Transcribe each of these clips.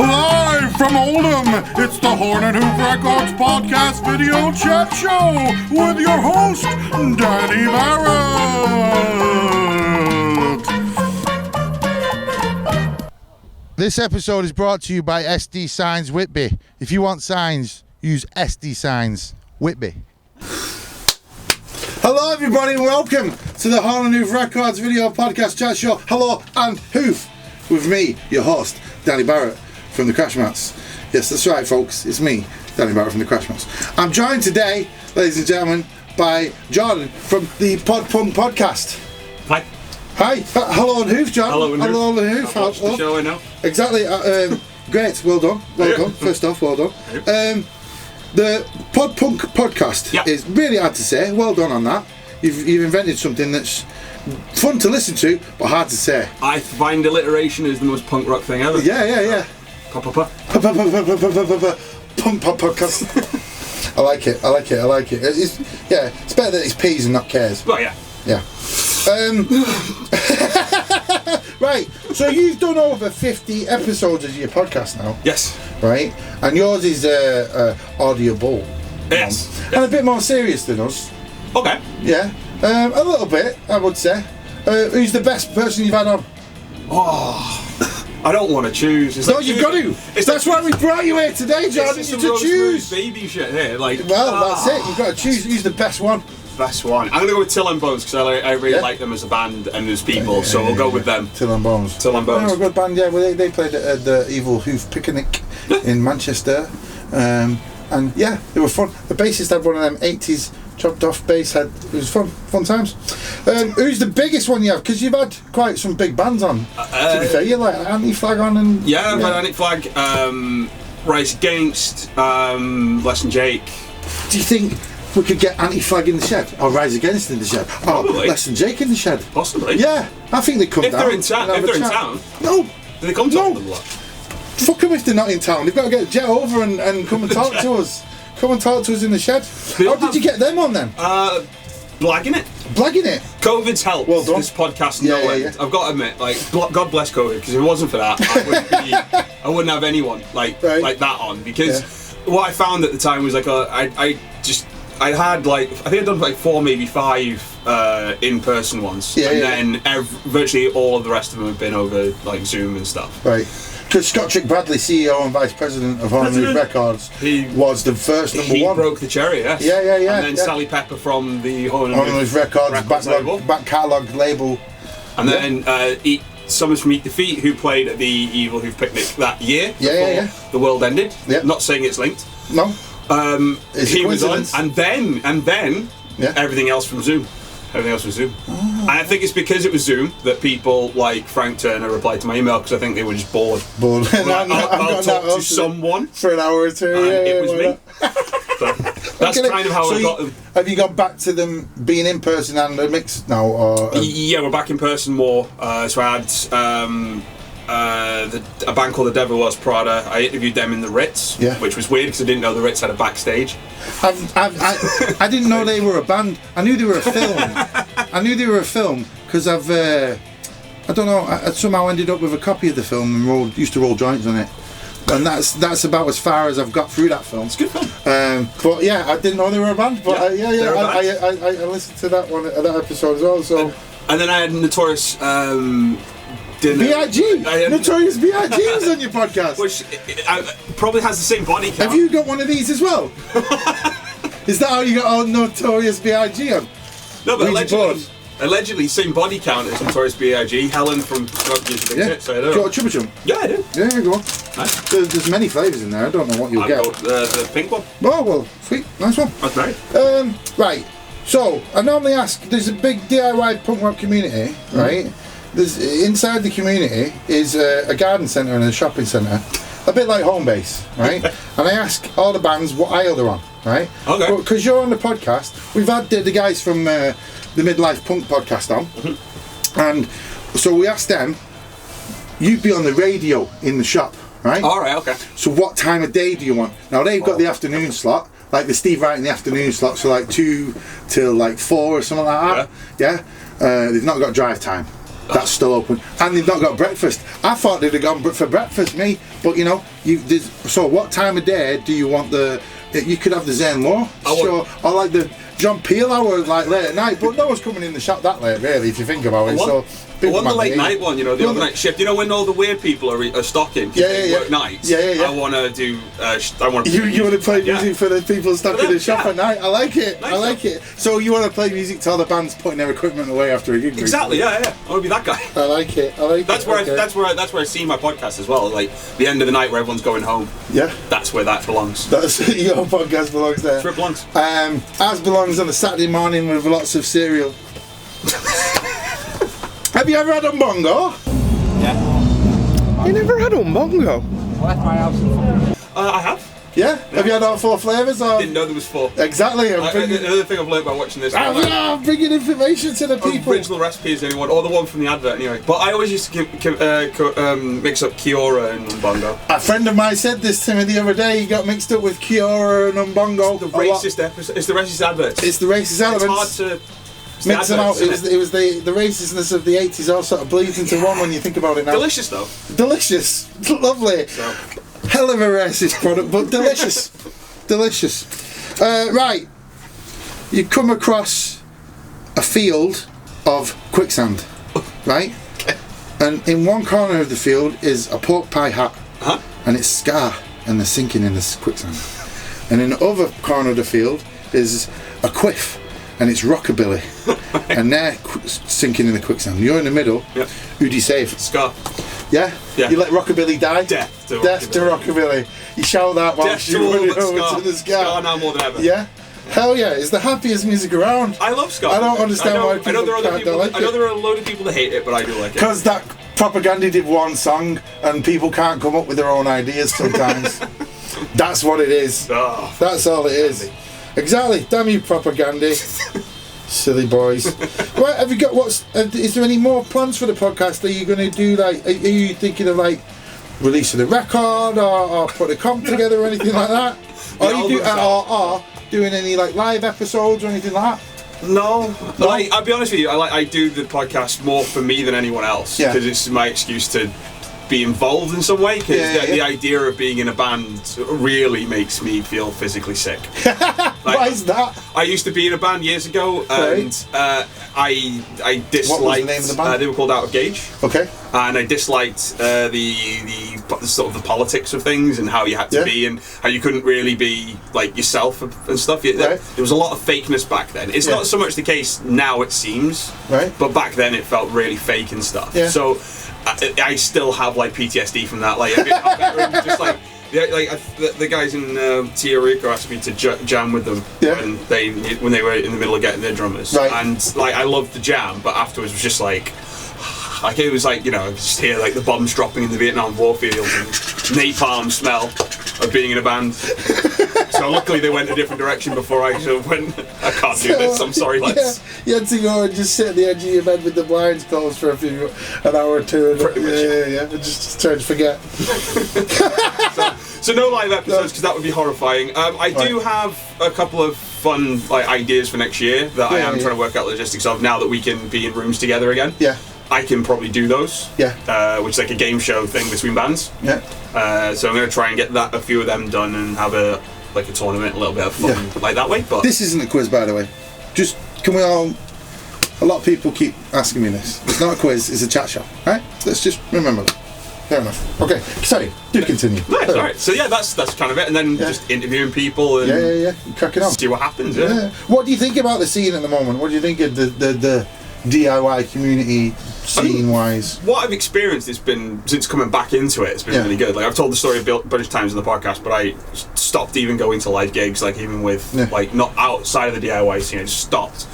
Live from Oldham, it's the Horn and Hoof Records podcast video chat show with your host, Danny Barrett. This episode is brought to you by SD Signs Whitby. If you want signs, use SD Signs Whitby. Hello everybody and welcome to the Horn and Hoof Records video podcast chat show. Hello and Hoof with me, your host, Danny Barrett from the Crash Mats. Yes, that's right folks, it's me, Danny Barrett from the Crash Mats. I'm joined today, ladies and gentlemen, by John from the Pod Punk podcast. Hi. Hi. Hello and Hoof, John. Hello and Hoof. Hello and Hoof. I've watched the show, I know. Exactly. Great, well done. Well done. First off, well done. The Pod Punk podcast is really hard to say. Well done on that. You've invented something that's fun to listen to, but hard to say. I find alliteration is the most punk rock thing ever. Yeah. Punk pop podcast. I like it. It's better that it's P's and not K's. Well, yeah. Right, so you've done over 50 episodes of your podcast now. Yes. Right, and yours is audible. Yes. And a bit more serious than us. Okay. Yeah, a little bit, I would say. Who's the best person you've had on? Oh, I don't want to choose. You've got to. That's why we brought you here today, John. It's to choose. Baby shit here. That's it. You've got to choose. Who's the best one? Best one. I'm gonna go with Till and Bones because I really like them as a band and as people. So we'll go with them. Till and Bones. They're a good band. Yeah, well, they played at the Evil Hoof Picnic in Manchester, and yeah, they were fun. The bassist had one of them 80s chopped off bass head. It was fun times. Who's the biggest one you have? Because you've had quite some big bands on. To be fair, you're like Anti-Flag on and I've had Anti-Flag, Rise Against, Less Than Jake. Do you think we could get Anti-Flag in the shed or Rise Against in the shed? Probably. Or Less Than Jake in the shed? Possibly. Yeah, I think they come if down. They're in town. If they're in town. No. Do they come to the block? Fuck them if they're not in town. They've got to get a jet over and come and talk to us. Come and talk to us in the shed. How did you get them on then? Blagging it. COVID's helped. Well done. This podcast, no end. I've got to admit, God bless COVID, because if it wasn't for that, I wouldn't have anyone like that on. Because what I found at the time was I had I think I'd done 4, maybe 5 in-person ones, then virtually all of the rest of them have been over Zoom and stuff. Right. Because Scott Trick Bradley, CEO and Vice President of Horn and Hoof Records, he was the first number one. He broke the cherry, yes. Yeah. And then Sally Pepper from the Horn and Hoof Records back catalogue label. And then Summers from Eat Defeat, who played at the Evil Hoof Picnic that year before the world ended. Yeah. Not saying it's linked. No. He was on, and then everything else from Zoom. And I think it's because it was Zoom that people like Frank Turner replied to my email because I think they were just bored. I'll talk to someone for an hour or two. It was me. So that's kind of how I got them. Have you gone back to them being in person and a mix now? Or yeah, we're back in person more. So I had a band called the Devil Wears Prada. I interviewed them in the Ritz, which was weird because I didn't know the Ritz had a backstage. I didn't know they were a band. I knew they were a film. Because I don't know, I somehow ended up with a copy of the film and used to roll joints on it. And that's about as far as I've got through that film. It's good fun. But yeah, I didn't know they were a band. But I listened to that episode as well. So and then I had Notorious. B.I.G. Notorious B.I.G. was on your podcast. Which probably has the same body count. Have you got one of these as well? Is that how you got all Notorious B.I.G. on? No, but allegedly same body count as Notorious B.I.G. Helen from Drug Use Big Tits. Do you want a Chubba Chum? Yeah, I do. Yeah, go on. Nice. There's many flavours in there. I don't know what you'll get. The pink one. Oh, well, sweet. Nice one. That's right. Right. So, I normally ask, there's a big DIY punk rock community, right? There's inside the community is a garden centre and a shopping centre, a bit like Homebase, right? And I ask all the bands what aisle they're on, right? Okay. Because you're on the podcast, we've had the guys from the Midlife Punk podcast on, and so we asked them, you'd be on the radio in the shop, right? All right, okay. So what time of day do you want? Now they've got the afternoon slot, like the Steve Wright in the afternoon slot, so 2 till 4 or something like that. Yeah. They've not got drive time. That's still open, and they've not got breakfast. I thought they'd have gone for breakfast, me. But you know, so what time of day do you want the? You could have the Zen Law show, or like the John Peel hour, like late at night. But no one's coming in the shop that late, really, if you think about it. So. I want the late night one, you know, the overnight shift. You know when all the weird people are stocking? Work nights. I want to do. I want. You want to play music for the people stocking the shop at night? I like it. Nice, I like it. So you want to play music till the band's putting their equipment away after a gig? Exactly. Yeah. I want to be that guy. I like it. That's where I see my podcast as well. Like the end of the night where everyone's going home. Yeah. That's where that belongs. That's your podcast belongs there. That's where it belongs. Ours belongs on a Saturday morning with lots of cereal. Have you ever had umbongo? Yeah. You never had umbongo? I left my house. I have. Yeah? Have you had all 4 flavours? Or? Didn't know there was 4. Exactly. Another thing I've learned by watching this. I'm bringing information to the people. Original recipes, anyone, or the one from the advert, anyway. But I always used to mix up Kiora and umbongo. A friend of mine said this to me the other day. He got mixed up with Kiora and umbongo. It's the racist advert. It's the racist elements. It's hard to mix them out. It was the racistness of the 80s all sort of bleeds into one when you think about it now. Delicious though. Delicious. Lovely. So. Hell of a racist product, but delicious. Delicious. Right. You come across a field of quicksand, right? Okay. And in one corner of the field is a pork pie hat, and it's Scar, and they're sinking in this quicksand. And in the other corner of the field is a quiff, and it's Rockabilly, and they're sinking in the quicksand. You're in the middle. Yep. Who do you save? Scar. Yeah? Yeah. You let Rockabilly die? Death to Rockabilly. You shout that while you're running over to the Scar. Scar now more than ever. Yeah? Hell yeah, it's the happiest music around. I love Scar. I don't understand why people don't like it. I know there are a load of people that hate it, but I do like it. Because that propaganda did one song, and people can't come up with their own ideas sometimes. That's what it is. Oh, that's all it is. Exactly. Damn you, propaganda. Silly boys. Right, have you got is there any more plans for the podcast? Are you going to do are you thinking of releasing a record or put a comp together or anything like that? Or doing any live episodes or anything like that? No. I'll be honest with you. I do the podcast more for me than anyone else because it's my excuse to be involved in some way, because the idea of being in a band really makes me feel physically sick. Why is that? I used to be in a band years ago, and I disliked. What was the name of the band? They were called Out of Gauge. Okay. And I disliked the sort of the politics of things and how you had to be and how you couldn't really be yourself and stuff. There was a lot of fakeness back then. It's not so much the case now, it seems. Right. But back then it felt really fake and stuff. Yeah. So I still have PTSD from that. Just the guys in Tia Rico asked me to jam with them when they were in the middle of getting their drummers, and I loved the jam, but afterwards it was just it was just hear the bombs dropping in the Vietnam War fields and napalm smell of being in a band. So luckily they went a different direction before I sort of went, I can't do this, I'm sorry lads. You had to go and just sit at the edge of your bed with the blinds closed for an hour or two. And just trying to forget. So no live episodes, because that would be horrifying. I do have a couple of fun ideas for next year that I am trying to work out logistics of now that we can be in rooms together again. Yeah. I can probably do those. Yeah. Which is a game show thing between bands. Yeah. So I'm going to try and get a few of them done and have a tournament, a little bit of fun that way. But this isn't a quiz, by the way. Just can we all? A lot of people keep asking me this. It's not a quiz. It's a chat show. Right? Let's just remember that. Fair enough. Okay. Sorry. Do continue. Nice. All right. So that's kind of it, and then just interviewing people and cracking on. See what happens. Yeah. What do you think about the scene at the moment? What do you think of the DIY community scene-wise? What I've experienced has been, since coming back into it, it's been really good. I've told the story a bunch of times in the podcast, but I stopped even going to live gigs, even with not outside of the DIY scene. I just stopped.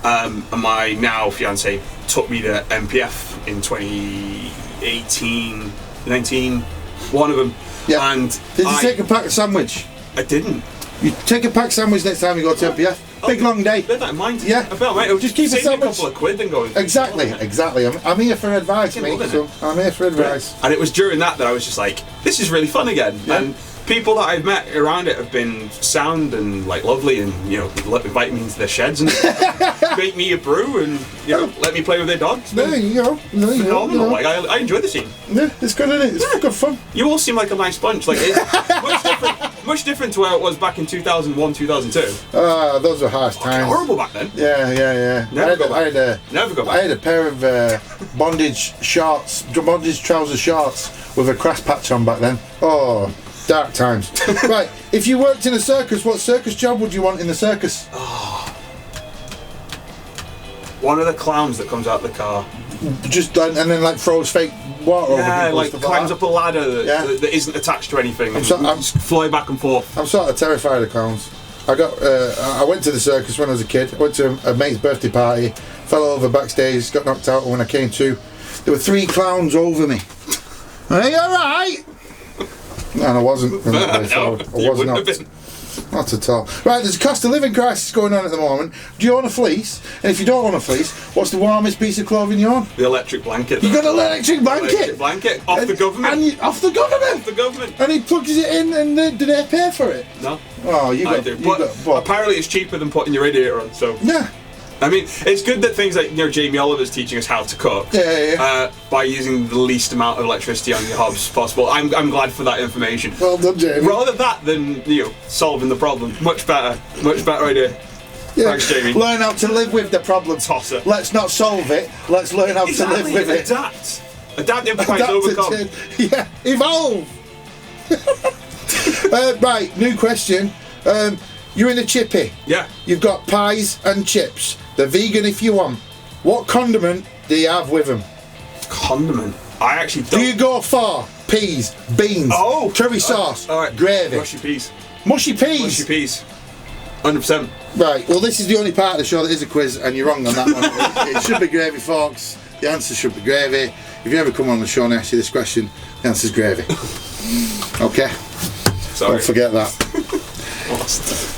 And my now fiance took me to MPF in 2018, 19, one of them. Yeah. And did you take a pack of sandwich? I didn't. You take a pack of sandwich next time you go to MPF. Big long day. Bear that in mind. Yeah. I felt, mate, just keep a sandwich. A couple of quid then going. Exactly. I'm here for advice, mate. So I'm here for advice. And it was during that I was just this is really fun again. Yeah. And people that I've met around it have been sound and lovely, and invite me into their sheds and make me a brew and let me play with their dogs. There you go. Phenomenal. Like I enjoy the scene. Yeah, it's good, isn't it? It's good fun. You all seem like a nice bunch. Like it's much different to how it was back in 2001, 2002. Those were harsh times. Horrible back then. Yeah. Never go back. I had a pair of bondage trouser shorts with a crash patch on back then. Oh, dark times. Right, if you worked in a circus, what circus job would you want in the circus? One of the clowns that comes out of the car. Just and then like throws fake water over people. Like climbs up a ladder that isn't attached to anything. And just fly back and forth. I'm sort of terrified of clowns. I went to the circus when I was a kid. I went to a mate's birthday party, fell over backstage, got knocked out, and when I came to, there were 3 clowns over me. Are you alright? And I wasn't. I was not. Not at all. Right, there's a cost of living crisis going on at the moment. Do you own a fleece? And if you don't own a fleece, what's the warmest piece of clothing you own? The electric blanket. You got an electric blanket? Electric blanket off the government. Off the government? Off the government. And he plugs it in, and do they pay for it? No. Oh, I do. But apparently it's cheaper than putting your radiator on. So yeah. I mean, it's good that things like Jamie Oliver's teaching us how to cook by using the least amount of electricity on your hobs possible. I'm glad for that information. Well done, Jamie. Rather that than solving the problem. Much better idea. Yeah. Thanks, Jamie. Learn how to live with the problem. Tosser. Let's not solve it. Let's learn how to live with it. Adapt, improvise, overcome. Yeah, evolve. Right, new question. You're in a chippy. Yeah. You've got pies and chips. They're vegan if you want. What condiment do you have with them? Condiment? I actually don't. Do you go for peas, beans, curry sauce, gravy? Mushy peas. Mushy peas? Mushy peas. 100%. Right, well this is the only part of the show that is a quiz and you're wrong on that one. It should be gravy, folks. The answer should be gravy. If you ever come on the show and ask you this question, the answer's gravy. Okay? Sorry. Don't forget that.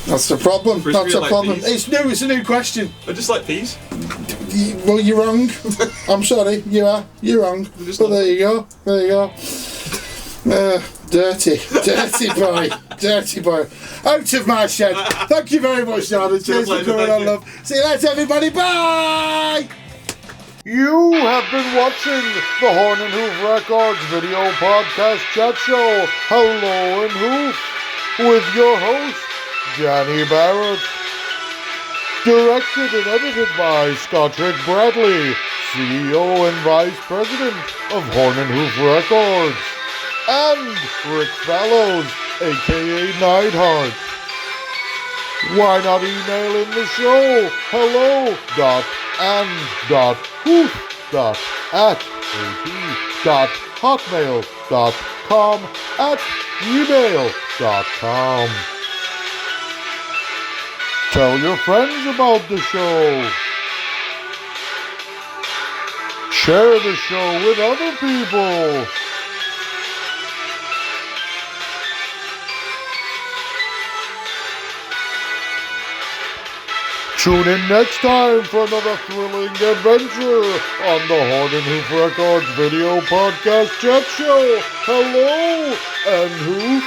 That's the problem. That's a problem. Peas? It's new. It's a new question. I just like peas. Well, you're wrong. I'm sorry. You are. You're wrong. But there you go. There you go. Dirty boy. Dirty boy. Out of my shed. Thank you very much, Jordan. Cheers for coming on, love. See you later, everybody. Bye. You have been watching the Horn and Hoof Records video podcast chat show, Hello and Hoof, with your host, Johnny Barrett. Directed and edited by Scottrick Bradley, CEO and Vice President of Horn and Hoof Records, and Rick Fallows, aka Neidhart. Why not email in the show hello.and.hoof.at@gmail.com. Tell your friends about the show. Share the show with other people. Tune in next time for another thrilling adventure on the Horn and Hoof Records video podcast chat show. Hello and Hoof.